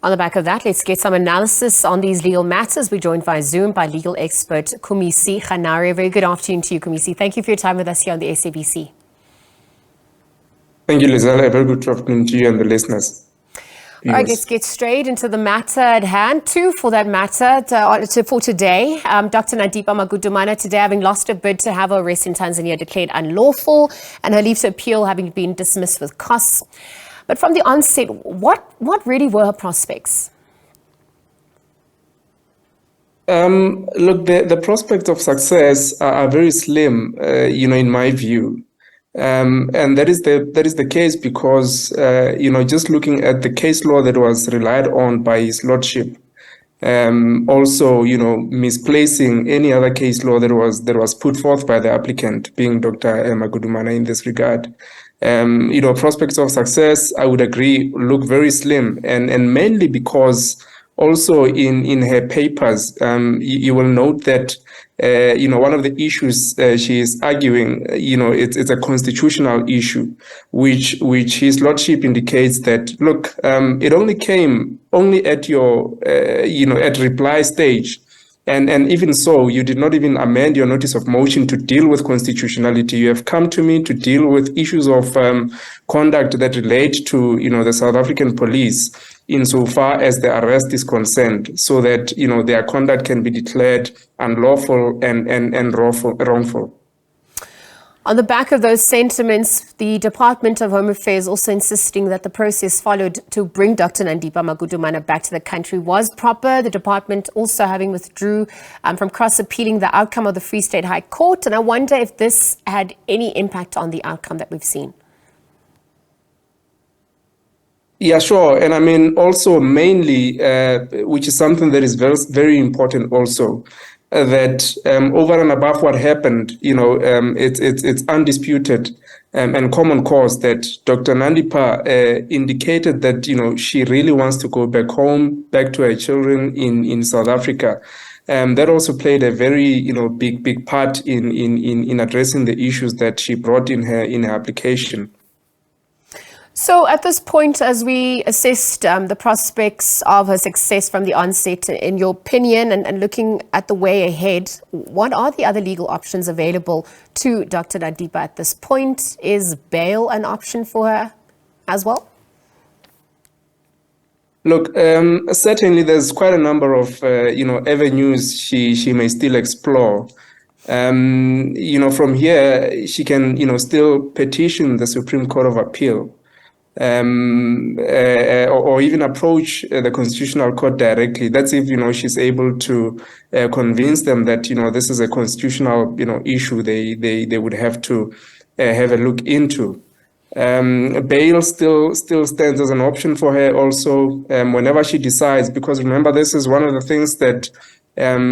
On the back of that, let's get some analysis on these legal matters. We're joined via Zoom by legal expert Khumisi Kganare. Very good afternoon to you, Khumisi. Thank you for your time with us here on the SABC. Thank you, Lizelle. A very good afternoon to you and the listeners. All right, let's get straight into the matter at hand. Two for that matter for today. Dr. Nandipha Magudumana today having lost a bid to have her arrest in Tanzania declared unlawful and her leave to appeal having been dismissed with costs. But from the onset, what really were her prospects? Look, the prospects of success are very slim, in my view. And that is the case because, just looking at the case law that was relied on by His Lordship, also, misplacing any other case law that was put forth by the applicant, being Dr. Magudumana in this regard. Prospects of success, I would agree, look very slim, and mainly because also in her papers, you will note that one of the issues she is arguing, it's a constitutional issue, which His Lordship indicates that, look, it only came at your, at reply stage. And even so, you did not even amend your notice of motion to deal with constitutionality. You have come to me to deal with issues of conduct that relate to, the South African police insofar as the arrest is concerned, so that, their conduct can be declared unlawful and wrongful. On the back of those sentiments, the Department of Home Affairs also insisting that the process followed to bring Dr. Nandipha Magudumana back to the country was proper. The department also having withdrew from cross-appealing the outcome of the Free State High Court. And I wonder if this had any impact on the outcome that we've seen. Yeah, sure. And I mean, also mainly, which is something that is very, very important also, that over and above what happened, it's undisputed and common cause that Dr. Nandipha indicated that, she really wants to go back home, back to her children in South Africa. That also played a very, big part in addressing the issues that she brought in her application. So at this point, as we assessed the prospects of her success from the onset, in your opinion, and looking at the way ahead, what are the other legal options available to Dr. Nandipha at this point? Is bail an option for her as well? Look, certainly there's quite a number of, avenues she may still explore. From here, she can, still petition the Supreme Court of Appeal. Or even approach the Constitutional Court directly. That's if, she's able to convince them that, this is a constitutional, issue they would have to have a look into. Bail still stands as an option for her also whenever she decides, because remember, this is one of the things that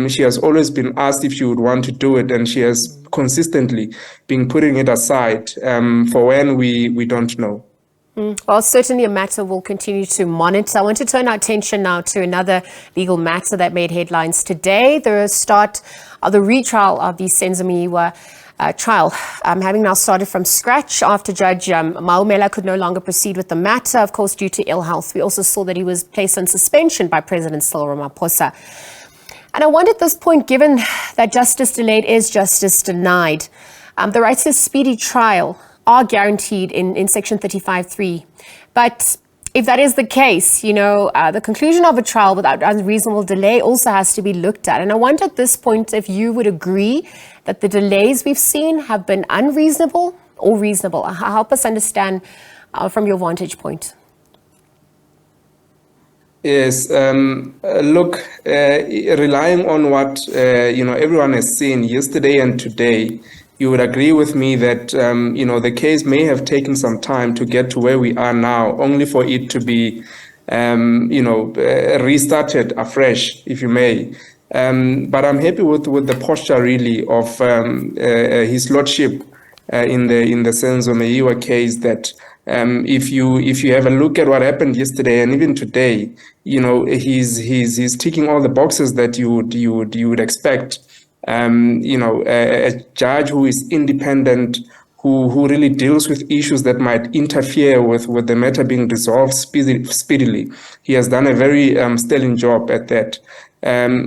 she has always been asked if she would want to do it, and she has consistently been putting it aside for when we don't know. Well, certainly a matter we'll continue to monitor. I want to turn our attention now to another legal matter that made headlines today. The start of the retrial of the Senzo Meyiwa trial, having now started from scratch after Judge Maumela could no longer proceed with the matter, of course, due to ill health. We also saw that he was placed on suspension by President Cyril Ramaphosa. And I wonder at this point, given that justice delayed is justice denied, the right to a speedy trial are guaranteed in Section 35(3). But if that is the case, the conclusion of a trial without unreasonable delay also has to be looked at. And I wonder at this point if you would agree that the delays we've seen have been unreasonable or reasonable. Help us understand from your vantage point. Yes, look, relying on what, everyone has seen yesterday and today, you would agree with me that, the case may have taken some time to get to where we are now, only for it to be, restarted afresh, if you may. But I'm happy with the posture, really, of His Lordship in the Senzo Meyiwa case, that if you have a look at what happened yesterday and even today, he's ticking all the boxes that you would expect. A judge who is independent, who really deals with issues that might interfere with the matter being resolved speedily. He has done a very sterling job at that.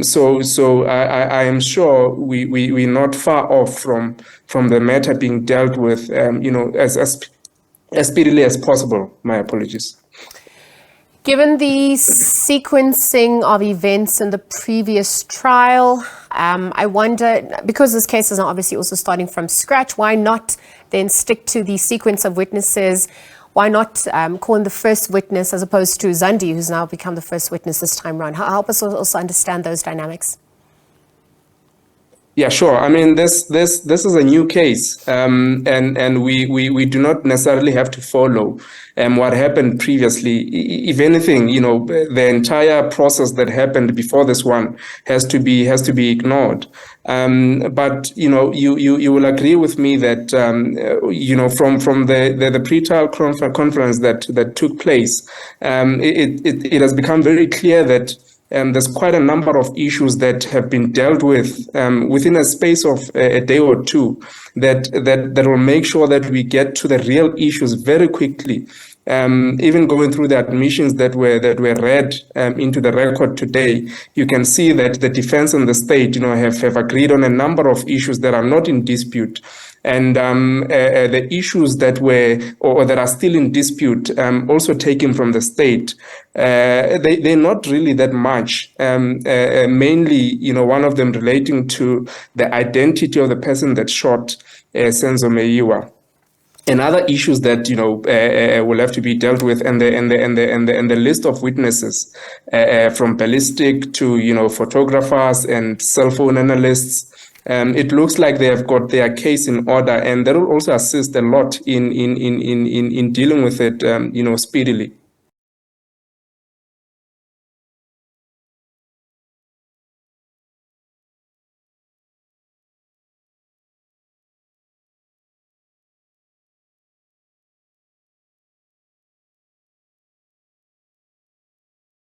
So I am sure we're not far off from the matter being dealt with, as speedily as possible. My apologies. Given the sequencing of events in the previous trial, I wonder, because this case is now obviously also starting from scratch, why not then stick to the sequence of witnesses? Why not call in the first witness as opposed to Zandi, who's now become the first witness this time around? Help us also understand those dynamics. Yeah, sure. I mean, this is a new case, and we do not necessarily have to follow what happened previously. If anything, the entire process that happened before this one has to be ignored. But you will agree with me that from the pre-trial conference that took place, it has become very clear that there's quite a number of issues that have been dealt with within a space of a day or two that will make sure that we get to the real issues very quickly. Even going through the admissions that were read into the record today, you can see that the defense and the state, have agreed on a number of issues that are not in dispute. And the issues that were or that are still in dispute, also taken from the state, they're not really that much. Mainly, one of them relating to the identity of the person that shot Senzo Meyiwa. And other issues that will have to be dealt with, and the list of witnesses, from ballistic to photographers and cell phone analysts. It looks like they have got their case in order, and that will also assist a lot in dealing with it, speedily.